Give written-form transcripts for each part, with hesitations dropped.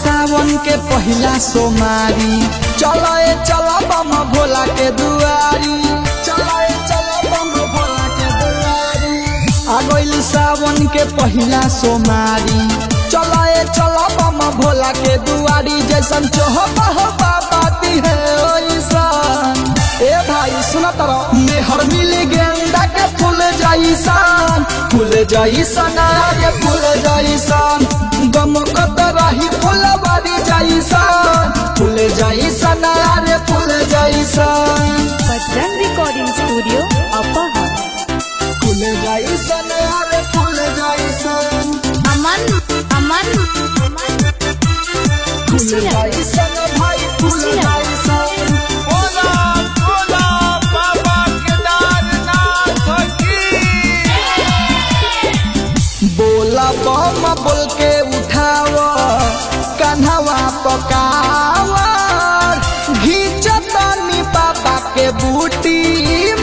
सावन के पहला सोमारी चलो बम भोला के दुआरी चलो बम भोला के दुआरी। आ गइल सावन के पहला सोमारी चलो बम भोला के दुआरी। जैसन चाहबा हो बाती है ओइसन। ए भाई सुना तरो मेहर मिली गेंदा के फूल जैसन आगे फूल जैसन गमकत रही फुलवारी जैसन फूल जैसन आगे फूल जैसन। बजरंग रिकॉर्डिंग स्टूडियो अपहर। फूल जैसन आगे फूल जैसन अमन फूल जैसन भाई फूल जैसन। बोला बम बोल के उठावा कन्हवा पकावा घींचतनी बाबा के बूटी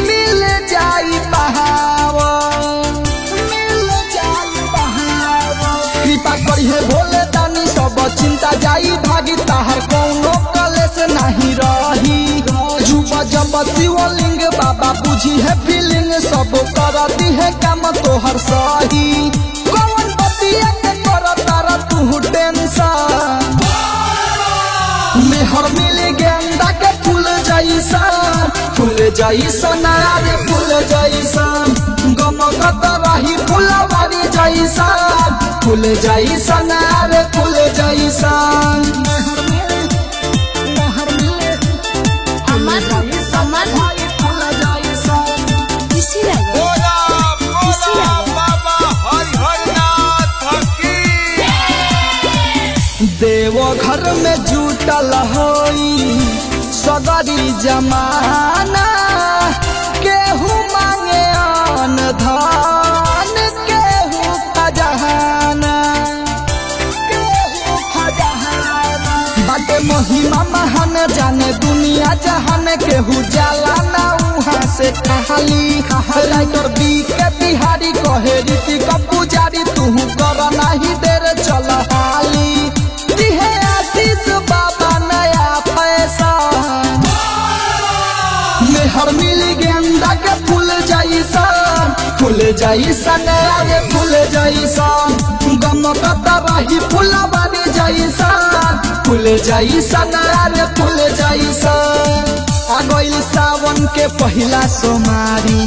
मिल जाई बहावा कृपा करिए भोले दानी सब चिंता जाई भागी ताहर कौनो कलेश नहीं रही। जुबा जब शिवलिंग बाबा बुझी है फीलिंग सब करती है काम तोहर सही। कौन बतिया के तारा तू टेंशन मेहर मिली गेंदा के फूल जैसन आगे फूल जैसन गमकत रही फुलवारी जैसन फूल जैसन आगे फूल जैसन। देवो घर में जुटल होई सगरी जमाना केहू मांगे अन धन केहू खजाना बाटे महिमा महान जाने दुनिया जहान केहू जाला ना उहाँ से खाली। राइटर बी के बिहारी कहे रीति का पुजारी तू कर नहीं देर चल हाली। बाबा नया फैशन मेहर मिली गेंदा के फूल जैसन आगे फूल जैसन गमकत रही फुलवारी जैसन फूल जैसन आगे फूल जैसन। आ गइल सावन के पहला सोमारी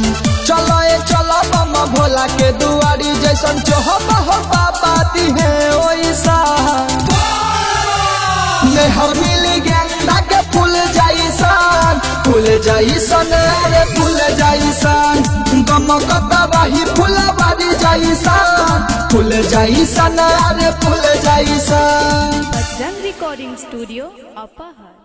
चलो बम भोला के दुआरी। जैसन चाहबा हो बाती है ओइसन। मेहर मिली गेंदा के फूल जैसन अरे फूल जैसन गमकत रही फुलवारी जैसन फूल जैसन अरे फूल जैसन। बजरंग रिकॉर्डिंग स्टूडियो अपहर।